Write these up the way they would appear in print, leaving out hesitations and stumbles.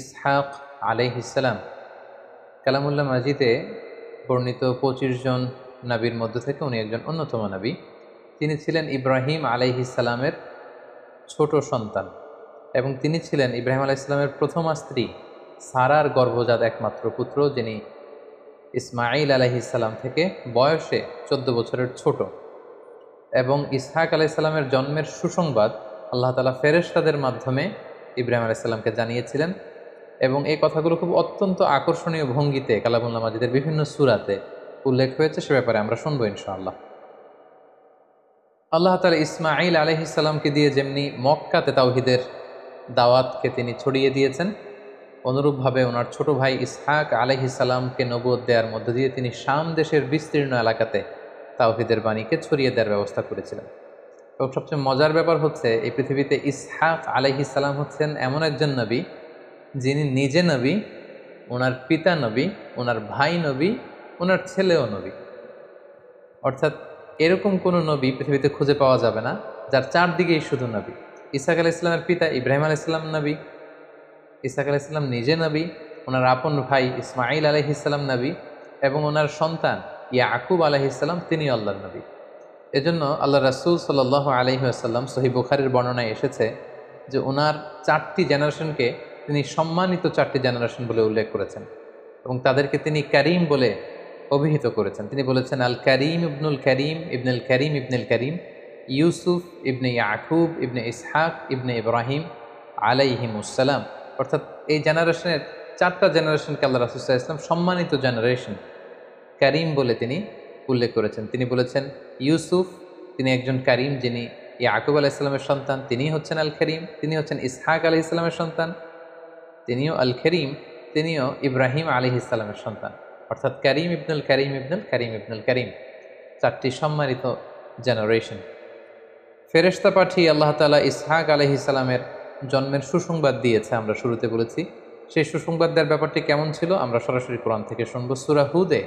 ইসহাক আলাইহিসসালাম। কালামুল্লাহ মাজিদে বর্ণিত ২৫ জন নবীর মধ্য থেকে উনি একজন অন্যতম নবী। তিনি ছিলেন ইব্রাহিম আলাইহিসসালামের ছোট সন্তান এবং তিনি ছিলেন ইব্রাহিম আলাইহিসসালামের প্রথমা স্ত্রী সারার গর্ভজাত একমাত্র পুত্র, যিনি ইসমাঈল আলাইহিসসালাম থেকে বয়সে ১৪ বছরের ছোট। এবং ইসহাক আলাইহিসসালামের জন্মের সুসংবাদ আল্লাহ তাআলা ফেরেশতাদের মাধ্যমে ইব্রাহিম আলাইহিসসালামকে জানিয়েছিলেন এবং এই কথাগুলো খুব অত্যন্ত আকর্ষণীয় ভঙ্গিতে কালামুল্লাহ মাজিদের বিভিন্ন সূরাতে উল্লেখ হয়েছে। সে ব্যাপারে আমরা শুনবো ইনশাআল্লাহ। আল্লাহ তাআলা ইসমাঈল আলাইহিসসালামকে দিয়ে যেমনি মক্কাতে তাওহীদের দাওয়াতকে তিনি ছড়িয়ে দিয়েছেন, অনুরূপভাবে ওনার ছোট ভাই ইসহাক আলাইহিসসালামকে নবুয়ত দেওয়ার মধ্য দিয়ে তিনি শাম দেশের বিস্তীর্ণ এলাকাতে তাওহীদের বাণীকে ছড়িয়ে দেওয়ার ব্যবস্থা করেছিলেন। এবং সবচেয়ে মজার ব্যাপার হচ্ছে, এই পৃথিবীতে ইসহাক আলাইহিসসালাম হচ্ছেন এমন একজন নবী যিনি নিজে নবী, ওনার পিতা নবী, ওনার ভাই নবী, ওনার ছেলেও নবী। অর্থাৎ এরকম কোনো নবী পৃথিবীতে খুঁজে পাওয়া যাবে না যার চারদিকেই শুধু নবী। ইসহাক আলাইহিসসালামের পিতা ইব্রাহিম আলাইহিসসালাম নবী, ইসহাক আলাইহিসসালাম নিজে নবী, ওনার আপন ভাই ইসমাঈল আলাইহিসসালাম নবী এবং ওনার সন্তান ইয়াকুব আলাইহিসসালাম তিনি আল্লাহর নবী। এজন্য আল্লাহ রাসূল সাল্লাল্লাহু আলাইহি ওয়াসাল্লাম সহিহ বুখারীর বর্ণনায় এসেছে যে ওনার 4টি জেনারেশনকে তিনি সম্মানিত 4টি জেনারেশন বলে উল্লেখ করেছেন এবং তাদেরকে তিনি কারীম বলে অভিহিত করেছেন। তিনি বলেছেন, আল কারীম ইবনুল কারীম ইবনুল কারীম ইবনুল কারীম, ইউসুফ ইবনে ইয়াকুব ইবনে ইসহাক ইবনে ইব্রাহিম আলাইহিমুসসালাম। অর্থাৎ এই জেনারেশনের 4টা জেনারেশনকে আল্লাহ রাসূল সাল্লাল্লাহু আলাইহি ওয়াসাল্লাম সম্মানিত জেনারেশন কারীম বলে তিনি উল্লেখ করেছেন। তিনি বলেছেন ইউসুফ তিনি একজন কারীম, যিনি ইয়াকুব আলাইহিস সালামের সন্তান, তিনিই হচ্ছেন আল কারীম। তিনি হচ্ছেন ইসহাক আলাইহিস সালামের সন্তান, তিনিও আল কারীম। তিনিও ইব্রাহিম আলাইহিস সালামের সন্তান। অর্থাৎ কারীম ইবনুল কারীম ইবনুল কারীম ইবনুল কারীম, 4টি সম্মানিত জেনারেশন। ফেরেশতা পাঠিয়ে আল্লাহ তাআলা ইসহাক আলাইহিস সালামের জন্মের সুসংবাদ দিয়েছে, আমরা শুরুতে বলেছি। সেই সুসংবাদ দেওয়ার ব্যাপারটি কেমন ছিল আমরা সরাসরি কোরআন থেকে শুনব। সূরা হুদে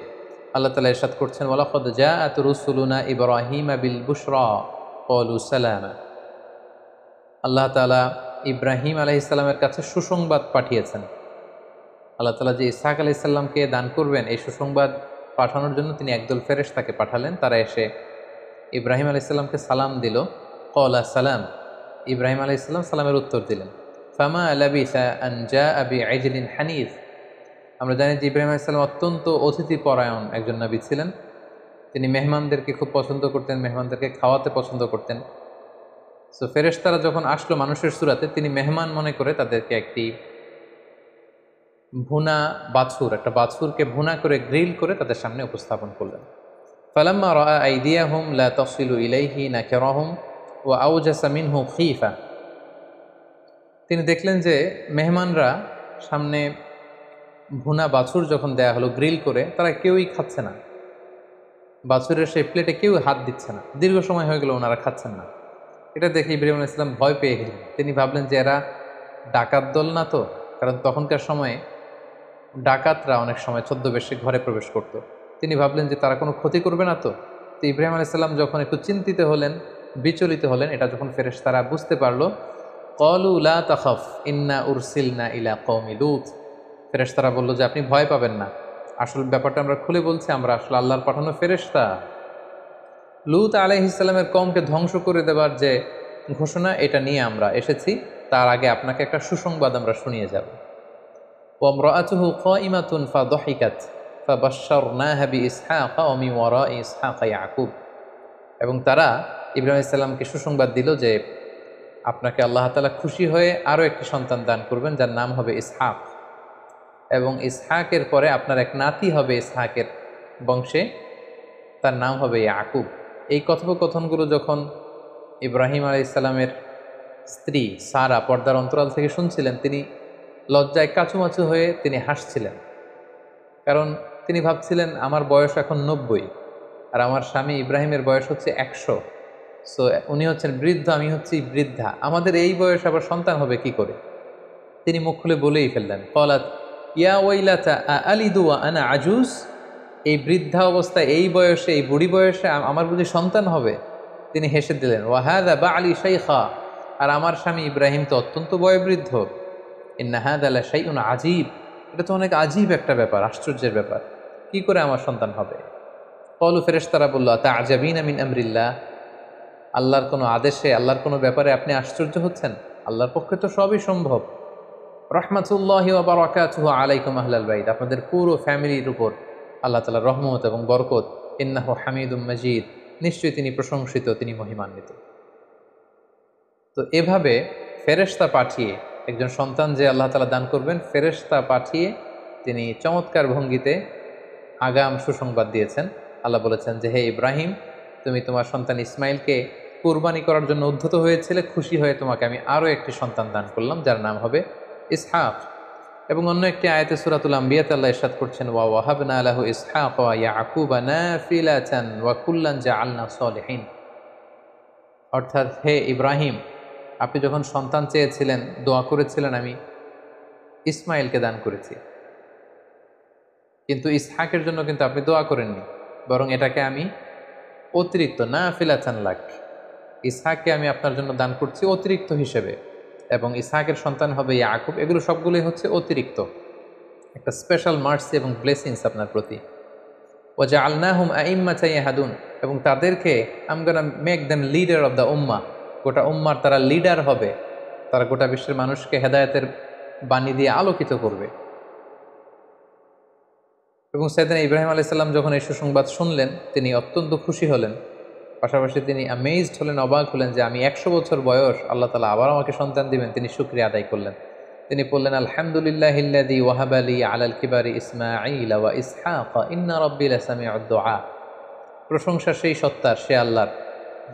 আল্লাহ তাআলা ইরশাদ করছেন, ওয়ালাকাদ জাআত রুসুলুনা ইব্রাহিমা বিল বুশরা ক্বালু সালামা। আল্লাহ তাআলা ইব্রাহিম আলাইহিস সালামের কাছে সুসংবাদ পাঠিয়েছেন। আল্লাহ তাআলা যে ইসহাক আলাইহিস সালামকে দান করবেন এই সুসংবাদ পাঠানোর জন্য তিনি একদল ফেরেশতাকে পাঠালেন। তারা এসে ইব্রাহিম আলাইহিস সালামকে সালাম দিল। ক্বালা সালাম, ইব্রাহিম আলাইহিস সালাম সালামের উত্তর দিলেন। ফামা লাবিসা আন জাআ বিআজলিন হানিফ। আমরা জানি যে ইব্রাহিম আলাইহিস সালাম অত্যন্ত অতিথি পরায়ণ একজন নবী ছিলেন। তিনি মেহমানদেরকে খুব পছন্দ করতেন, মেহমানদেরকে খাওয়াতে পছন্দ করতেন। সো ফেরেশতারা যখন আসলো মানুষের সূরাতে, তিনি মেহমান মনে করে তাদেরকে একটি ভুনা বাছুর, একটা বাছুরকে ভুনা করে গ্রিল করে তাদের সামনে উপস্থাপন করলেন। ফালাম্মা রাআ আইদিয়াহুম লা তাসিলু ইলাইহি নাকিরাহুম ওয়া আওজাসা মিনহু খীফা। তিনি দেখলেন যে মেহমানরা সামনে ভুনা বাছুর যখন দেয়া হলো গ্রিল করে, তারা কেউই খাচ্ছে না। বাছুরের সেই প্লেটে কেউ হাত দিচ্ছে না। দীর্ঘ সময় হয়ে গেল ওনারা খাচ্ছেন না। এটা দেখে ইব্রাহিম আলাইহিস সালাম ভয় পেয়ে গেলেন। তিনি ভাবলেন যে এরা ডাকাত দল না তো, কারণ তখনকার সময়ে ডাকাতরা অনেক সময় ছদ্মবেশে ঘরে প্রবেশ করত। তিনি ভাবলেন যে তারা কোনো ক্ষতি করবে না তো। তো ইব্রাহিম আলাইহিস সালাম যখন একটু চিন্তিত হলেন, বিচলিত হলেন, এটা যখন ফেরেশতারা বুঝতে পারলো, ক্বালু লা তাখাফ ইন্না উরসিলনা ইলা কওমি লূত। ফেরেশতারা বলল যে আপনি ভয় পাবেন না, আসল ব্যাপারটা আমরা খুলে বলছি, আমরা আসলে আল্লাহর পাঠানো ফেরেশতা। লূত আলাইহিস সালামের কওমকে ধ্বংস করে দেবার যে ঘোষণা, এটা নিয়ে আমরা এসেছি। তার আগে আপনাকে একটা সুসংবাদ আমরা শুনিয়ে যাব। ওয়া ইমরাআতুহু কাইমাতুন ফাদাহিকাত ফাবাশশারনাহা বিইসহাকা ওয়া মিন ওয়ারাই ইসহাকা ইয়াকুব। এবং তারা ইব্রাহিম আলাইহিস সালামকে সুসংবাদ দিল যে আপনাকে আল্লাহ তাআলা খুশি হয়ে আরও একটি সন্তান দান করবেন, যার নাম হবে ইসহাক, এবং ইসহাকের পরে আপনার এক নাতি হবে ইসহাকের বংশে, তার নাম হবে ইয়াকুব। এই কথোপকথনগুলো যখন ইব্রাহিম আলাইহিস সালামের স্ত্রী সারা পর্দার অন্তরাল থেকে শুনছিলেন, তিনি লজ্জায় কাচুমাচু হয়ে তিনি হাসছিলেন। কারণ তিনি ভাবছিলেন আমার বয়স এখন 90 আর আমার স্বামী ইব্রাহিমের বয়স হচ্ছে 100। সো উনি হচ্ছেন বৃদ্ধ, আমি হচ্ছি বৃদ্ধা, আমাদের এই বয়স আবার সন্তান হবে কি করে। তিনি মুখ খুলে বলেই ফেললেন, ক্বালাত ইয়া ওয়াইলাতা আলিদু ওয়া আনা আজুজ। এই বৃদ্ধা অবস্থায়, এই বয়সে, এই বুড়ি বয়সে আমার বুঝি সন্তান হবে? তিনি হেসে দিলেন, ওয়া হাযা বা'লি শাইখা। আর আমার স্বামী ইব্রাহিম তো অত্যন্ত বয়োবৃদ্ধ। ইন্না হাযা লাশাইউন আজীব, এটা তো অনেক আজীব একটা ব্যাপার, আশ্চর্যের ব্যাপার, কি করে আমার সন্তান হবে? ক্বালু, ফেরেশতারা বলল, আতা'জাবিনা মিন আমরিল্লাহ, আল্লাহর কোনো আদেশে, আল্লাহর কোনো ব্যাপারে আপনি আশ্চর্য হচ্ছেন? আল্লাহর পক্ষে তো সবই সম্ভব। রাহমাতুল্লাহি ওয়া বারাকাতুহু আলাইকুম আহলাল বাইত, আপনাদের পুরো ফ্যামিলির উপর আল্লাহ তাআলার রহমত এবং বরকত। ইন্নাহু হামিদুম মাজিদ, নিশ্চয়ই তিনি প্রশংসিত, তিনি মহিমান্বিত। তো এভাবে ফেরেশতা পাঠিয়ে একজন সন্তান যে আল্লাহ তাআলা দান করবেন, ফেরেশতা পাঠিয়ে তিনি চমৎকার ভঙ্গিতে আগাম সুসংবাদ দিয়েছেন। আল্লাহ বলেছেন যে, হে ইব্রাহিম, তুমি তোমার সন্তান ইসমাইলকে কুরবানি করার জন্য উদ্ধত হয়েছিলে, খুশি হয়ে তোমাকে আমি আরও একটি সন্তান দান করলাম, যার নাম হবে ইসহাক। এবং অন্য একটি আয়াতে সূরাতুল আম্বিয়াতে আল্লাহ ইরশাদ করছেন, ওয়া ওয়াহাবনা লাহু ইসহাক ওয়া ইয়াকুবা নাফিলাতান ওয়া কুল্লান জাআলনা সলিহিন। অর্থাৎ, হে ইব্রাহিম, আপনি যখন সন্তান চেয়েছিলেন, দোয়া করেছিলেন, আমি ইসমাইলকে দান করেছি, কিন্তু ইসহাকের জন্য কিন্তু আপনি দোয়া করেননি, বরং এটাকে আমি অতিরিক্ত নাফিলাতান লাক, ইসহাককে আমি আপনার জন্য দান করছি অতিরিক্ত হিসেবে, এবং ইসহাকের সন্তান হবে ইয়াকুব। এগুলো সবগুলোই হচ্ছে অতিরিক্ত একটা স্পেশাল মার্সি এবং ব্লেসিংস আপনার প্রতি। ওয়াজআলনাহুম আইম্মাতান ইয়াহদুন, এবং তাদেরকে I am gonna make them leader of the উম্মাহ, গোটা উম্মার তারা লিডার হবে, তারা গোটা বিশ্বের মানুষকে হেদায়েতের বাণী দিয়ে আলোকিত করবে। এবং সাইয়েদনা ইব্রাহিম আলাইহিস সালাম যখন এই সুসংবাদ শুনলেন, তিনি অত্যন্ত খুশি হলেন, পাশাপাশি তিনি অ্যামেজড হলেন, অবাক হলেন যে আমি 100 বছর বয়স, আল্লাহ তাআলা আবার আমাকে সন্তান দিবেন। তিনি শুকরিয়া আদায় করলেন। তিনি বললেন, আলহামদুলিল্লাহিল্লাযী ওয়াহাবা লি আলাল কিবারি ইসমাঈল ওয়া ইসহাক ইন্না রাব্বী লাসামিউদ দুআ। প্রশংসা সেই সত্তার, সে আল্লাহর,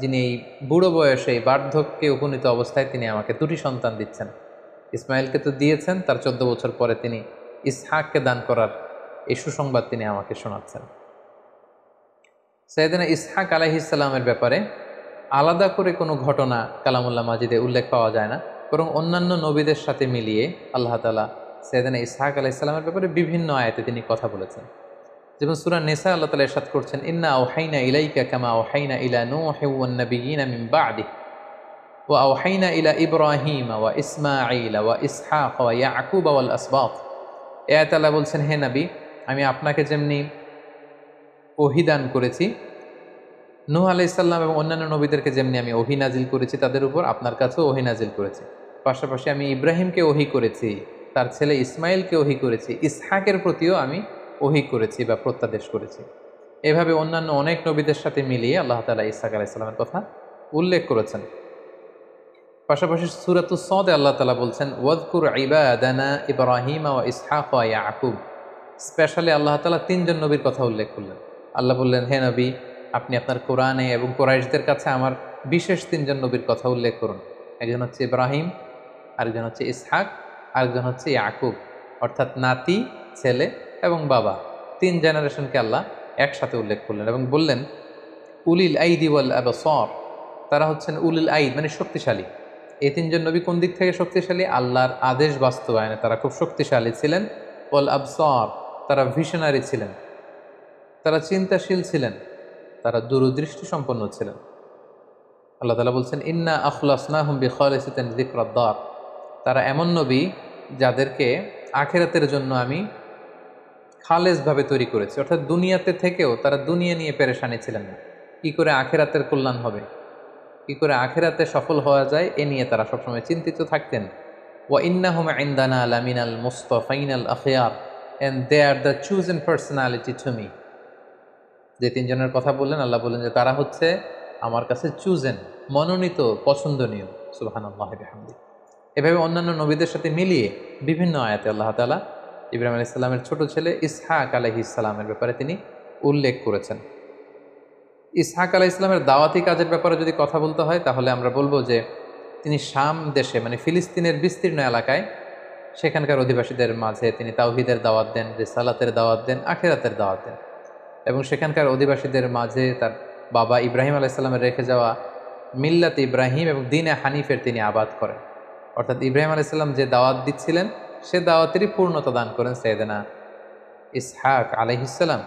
যিনি এই বুড়ো বয়সে, এই বার্ধক্যে উপনীত অবস্থায় তিনি আমাকে দুটি সন্তান দিচ্ছেন। ইসমাইলকে তো দিয়েছেন, তার 14 বছর পরে তিনি ইসহাককে দান করার এই সুসংবাদ তিনি আমাকে শোনাচ্ছেন। সাইয়েদনা ইসহাক আলাইহিস সালামের ব্যাপারে আলাদা করে কোনো ঘটনা কালামুল্লাহ মাজিদে উল্লেখ পাওয়া যায় না, বরং অন্যান্য নবীদের সাথে মিলিয়ে আল্লাহ তাআলা সাইয়েদনা ইসহাক আলাইহিস সালামের ব্যাপারে বিভিন্ন আয়াতে তিনি কথা বলেছেন। যেমন সূরা নিসা আল্লাহ তাআলা ইরশাদ করছেন, ইন্না আওহাইনা ইলাইকা কামা আওহাইনা ইলা নূহি ওয়ান নাবিয়্যিনা মিন বা'দিহি ওয়া আওহাইনা ইলা ইব্রাহিম ওয়া ইসমাঈল ওয়া ইসহাক ওয়া ইয়াকুব ওয়াল আসবাত। এই আয়াতে আল্লাহ বলছেন, হে নবী, আমি আপনাকে যেমনি ওহী দান করেছি, নূহ আলাইহিস সালাম এবং অন্যান্য নবীদেরকে যেমনি আমি ওহী নাজিল করেছি তাদের উপর, আপনার কাছেও ওহী নাজিল করেছি। পাশাপাশি আমি ইব্রাহিমকে ওহী করেছি, তার ছেলে ইসমাইলকে ওহী করেছি, ইসহাকের প্রতিও আমি ওহী করেছি বা প্রত্যাদেশ করেছি। এভাবে অন্যান্য অনেক নবীদের সাথে মিলিয়ে আল্লাহ তাআলা ইসহাক আলাইহিস সালামের কথা উল্লেখ করেছেন। পাশাপাশি সূরাতুস সাদ আল্লাহ তাআলা বলছেন, ওয়াযকুর ইবাদানা ইব্রাহিম ওয়া ইসহাক ওয়া ইয়াকুব। স্পেশালি আল্লাহ তাআলা 3 জন নবীর কথা উল্লেখ করলেন। আল্লাহ বললেন, হে নবী, আপনি আপনার কোরআনে এবং কুরাইশদের কাছে আমার বিশেষ 3 জন নবীর কথা উল্লেখ করুন। একজন হচ্ছে ইব্রাহিম, আরেকজন হচ্ছে ইসহাক, আরেকজন হচ্ছে ইয়াকুব, অর্থাৎ নাতি, ছেলে এবং বাবা, 3 জেনারেশনকে আল্লাহ একসাথে উল্লেখ করলেন এবং বললেন, উলিল আইদি ওয়াল আবসার, তারা হচ্ছেন উলিল আইদ মানে শক্তিশালী। এই 3 জন নবী কোন দিক থেকে শক্তিশালী? আল্লাহর আদেশ বাস্তবায়নে তারা খুব শক্তিশালী ছিলেন। ওয়াল আবসার, তারা ভিশনারি ছিলেন, তারা চিন্তাশীল ছিলেন, তারা দূরদৃষ্টি সম্পন্ন ছিলেন। আল্লাহ তাআলা বলছেন, ইন্না আখলাসনাহুম বিখালিসাতিন যিকরাদ-দার, তারা এমন নবী যাদেরকে আখিরাতের জন্য আমি খালেসভাবে তৈরি করেছি, অর্থাৎ দুনিয়াতে থেকেও তারা দুনিয়া নিয়ে পেরেশানি ছিলেন না। কি করে আখিরাতের কল্যাণ হবে, কি করে আখিরাতে সফল হওয়া যায়, এ নিয়ে তারা সবসময় চিন্তিত থাকতেন। ওয়া ইন্নাহুম ইনদানা লামিনাল মুস্তাফাইনাল আখিয়ার, and they are the chosen personality to me। যে 3 জনের কথা বললেন, আল্লাহ বললেন যে তারা হচ্ছে আমার কাছে চুজেন, মনোনীত, পছন্দনীয়। সুবহানাল্লাহি ওয়া বিহামদিহি। এভাবে অন্যান্য নবীদের সাথে মিলিয়ে বিভিন্ন আয়াতে আল্লাহ তাআলা ইব্রাহিম আলাইহিস সালামের ছোট ছেলে ইসহাক আলাইহিস সালামের ব্যাপারে তিনি উল্লেখ করেছেন। ইসহাক আলাইহিস সালামের দাওয়াতি কাজের ব্যাপারে যদি কথা বলতে হয়, তাহলে আমরা বলবো যে তিনি শাম দেশে, মানে ফিলিস্তিনের বিস্তীর্ণ এলাকায়, সেখানকার অধিবাসীদের মাঝে তিনি তাওহীদের দাওয়াত দেন, রিসালাতের দাওয়াত দেন, আখিরাতের দাওয়াত দেন, এবং সেখানকার অধিবাসীদের মাঝে তার বাবা ইব্রাহিম আলাইহিস সালামের রেখে যাওয়া মিল্লাত ইব্রাহিম এবং দ্বীনে হানিফের তিনি আবাদ করেন। অর্থাৎ ইব্রাহিম আলাইহিস সালাম যে দাওয়াত দিচ্ছিলেন, সে দাওয়াতেরই পূর্ণতা দান করেন সাইয়েদনা ইসহাক আলাইহিস সালাম।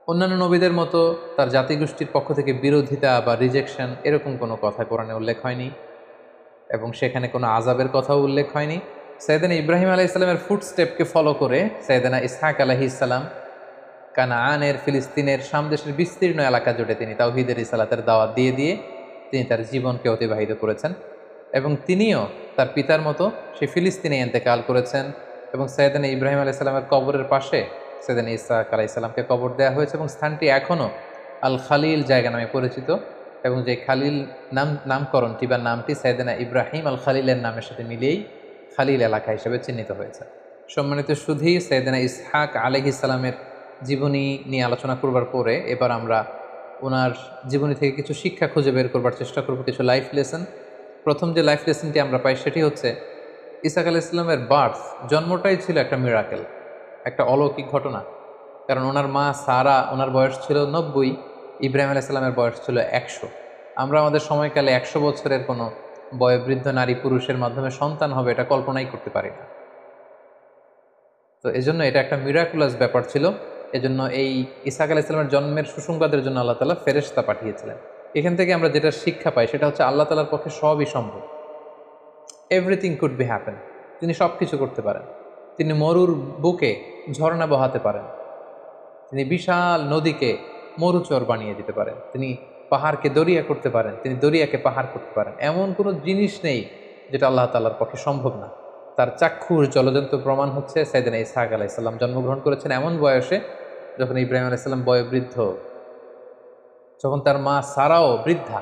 অন্যান্য নবীদের মতো তার জাতিগোষ্ঠীর পক্ষ থেকে বিরোধিতা বা রিজেকশন, এরকম কোনো কথা কোরআনে উল্লেখ হয়নি, এবং সেখানে কোনো আযাবের কথাও উল্লেখ হয়নি। সাইয়েদনা ইব্রাহিম আলাইহিসসালামের ফুটস্টেপকে ফলো করে সাইয়েদনা ইসহাক আলাইহিসসালাম কানাআনের, ফিলিস্তিনের, শাম দেশের বিস্তীর্ণ এলাকা জুড়ে তিনি তাওহীদের রিসালাতের দাওয়াত দিয়ে দিয়ে তিনি তার জীবনকে অতিবাহিত করেছেন এবং তিনিও তার পিতার মতো সে ফিলিস্তিনে ইন্তেকাল করেছেন এবং সাইয়েদনা ইব্রাহিম আলাইহিসসালামের কবরের পাশে সাইয়েদনা ইসহাক আলাইহিসসালামকে কবর দেওয়া হয়েছে এবং স্থানটি এখনও আল খালিল জায়গা নামে পরিচিত এবং যে খালিল নামকরণটি বা নামটি সাইয়েদনা ইব্রাহিম আল খালিলের নামের সাথে মিলিয়েই খালিল এলাকা হিসেবে চিহ্নিত হয়েছে। সম্মানিত সুধী, সাইয়েদনা ইসহাক আলাইহিস সালামের জীবনী নিয়ে আলোচনা করবার পরে এবার আমরা ওনার জীবনী থেকে কিছু শিক্ষা খুঁজে বের করবার চেষ্টা করব, কিছু লাইফ লেসন। প্রথম যে লাইফ লেসনটি আমরা পাই সেটি হচ্ছে ইসহাক আলাইহিস সালামের বার্থ, জন্মটাই ছিল একটা মিরাকেল, একটা অলৌকিক ঘটনা। কারণ ওনার মা সারা, ওনার বয়স ছিল 90, ইব্রাহিম আলাইহিস সালামের বয়স ছিল 100। আমরা আমাদের সময়কালে 100 বছরের কোনো বয়োবৃদ্ধ নারী পুরুষের মাধ্যমে সন্তান হবে এটা কল্পনাই করতে পারি না। তো এজন্য এটা একটা মিরাকুলাস ব্যাপার ছিল। এজন্য এই ইসহাক আলাইহিস সালামের জন্মের সুসংবাদের জন্য আল্লাহ তাআলা ফেরেশতা পাঠিয়েছিলেন। এখান থেকে আমরা যেটা শিক্ষা পাই সেটা হচ্ছে আল্লাহ তাআলার পক্ষে সবই সম্ভব। Everything could be happen. তিনি সব কিছু করতে পারেন। তিনি মরুর বুকে ঝর্ণা বহাতে পারেন, তিনি বিশাল নদীকে মরুচর বানিয়ে দিতে পারেন, তিনি পাহাড়কে দরিয়া করতে পারেন, তিনি দরিয়াকে পাহাড় করতে পারেন। এমন কোনো জিনিস নেই যেটা আল্লাহ তাআলার পক্ষে সম্ভব না। তার চাক্ষুষ জলজন্ত প্রমাণ হচ্ছে সাইয়েদনা ইসহাক আলাইহিস সালাম জন্মগ্রহণ করেছেন এমন বয়সে যখন ইব্রাহিম আলাইহিস সালাম বয়োবৃদ্ধ, যখন তার মা সারাও বৃদ্ধা।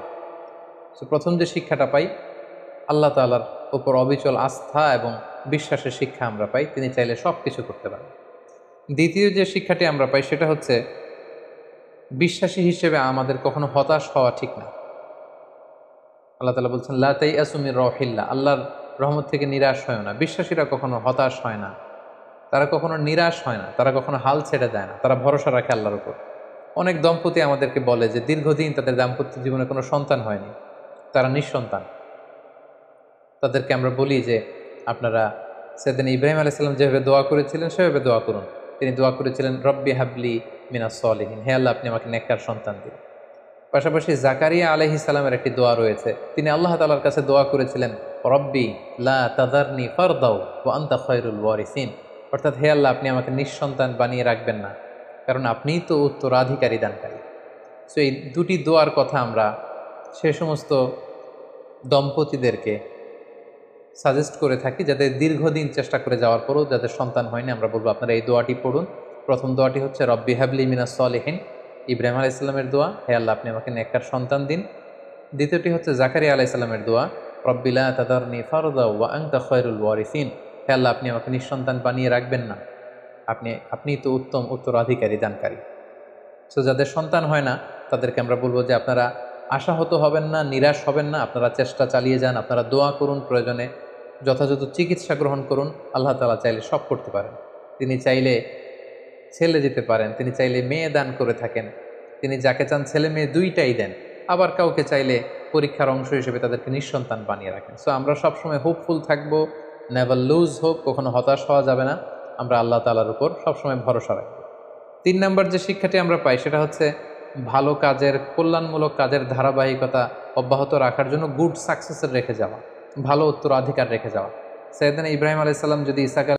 সো প্রথম যে শিক্ষাটা পাই, আল্লাহ তাআলার উপর অবিচল আস্থা এবং বিশ্বাসের শিক্ষা আমরা পাই, তিনি চাইলে সব কিছু করতে পারেন। দ্বিতীয় যে শিক্ষাটি আমরা পাই সেটা হচ্ছে বিশ্বাসী হিসেবে আমাদের কখনো হতাশ হওয়া ঠিক না। আল্লাহ তাআলা বলছেন লা তাইয়াসু মির রাউহিল্লাহ, আল্লাহর রহমত থেকে নিরাশ হয় না। বিশ্বাসীরা কখনো হতাশ হয় না, তারা কখনো নিরাশ হয় না, তারা কখনো হাল ছেড়ে দেয় না, তারা ভরসা রাখে আল্লাহর উপর। অনেক দম্পতি আমাদেরকে বলে যে দীর্ঘদিন তাদের দাম্পত্য জীবনে কোনো সন্তান হয়নি, তারা নিঃসন্তান। তাদেরকে আমরা বলি যে আপনারা সাইয়েদনা ইব্রাহিম আলাইহিস সালাম যেভাবে দোয়া করেছিলেন সেভাবে দোয়া করুন। তিনি দোয়া করেছিলেন রব্বি হাবলি মিনাস সলিহিন, হে আল্লাহ আপনি আমাকে নেককার সন্তান দিন। পাশাপাশি জাকারিয়া আলাইহিস সালামের একটি দোয়া রয়েছে, তিনি আল্লাহ তাআলার কাছে দোয়া করেছিলেন রব্বি লা তাযারনি ফারদাও ওয়া আনতা খায়রুল ওয়ারিসিন, অর্থাৎ হে আল্লাহ আপনি আমাকে নিঃসন্তান বানিয়ে রাখবেন না, কারণ আপনিই তো উত্তরাধিকারী দানকারী। সো এই দুটি দোয়ার কথা আমরা সে সমস্ত দম্পতিদেরকে সাজেস্ট করে থাকি যাদের দীর্ঘদিন চেষ্টা করে যাওয়ার পরও যাদের সন্তান হয়নি, আমরা বলবো আপনারা এই দোয়াটি পড়ুন। প্রথম দোয়াটি হচ্ছে রব্বি হাবলি মিনাস সলিহিন, ইব্রাহিম আলাইহিস সালামের দোয়া, হে আল্লাহ আপনি আমাকে নেককার সন্তান দিন। দ্বিতীয়টি হচ্ছে জাকারিয়া আলাইহিস সালামের দোয়া, রব্বি লা তাযারনি ফারদা ওয়া আনতা খায়রুল ওয়ারিসিন, হে আল্লাহ আপনি আমাকে নিঃসন্তান বানিয়ে রাখবেন না, আপনি তো উত্তম উত্তরাধিকারী দানকারী। সো যাদের সন্তান হয় না তাদেরকে আমরা বলবো যে আপনারা আশাহত হবেন না, নিরাশ হবেন না, আপনারা চেষ্টা চালিয়ে যান, আপনারা দোয়া করুন, প্রয়োজনে যথাযথ চিকিৎসা গ্রহণ করুন। আল্লাহ তাআলা চাইলে সব করতে পারেন। তিনি চাইলে ছেলে দিতে পারেন, তিনি চাইলে মেয়ে দান করে থাকেন, তিনি যাকে চান ছেলে মেয়ে দুইটাই দেন। আবার কাউকে চাইলে পরীক্ষার অংশ হিসেবে তাদেরকে নিঃসন্তান বানিয়ে রাখেন। সো আমরা সবসময় হোপফুল থাকবো, নেভার লুজ হোপ, কখনো হতাশ হওয়া যাবে না, আমরা আল্লাহ তাআলার উপর সবসময় ভরসা রাখবো। 3 নম্বর যে শিক্ষাটি আমরা পাই সেটা হচ্ছে ভালো কাজের, কল্যাণমূলক কাজের ধারাবাহিকতা অব্যাহত রাখার জন্য গুড সাকসেসের রেখে যাওয়া, ভালো উত্তরাধিকার রেখে যাওয়া। সাইয়েদনা ইব্রাহিম আলাইহিস সালাম যদি ইসহাক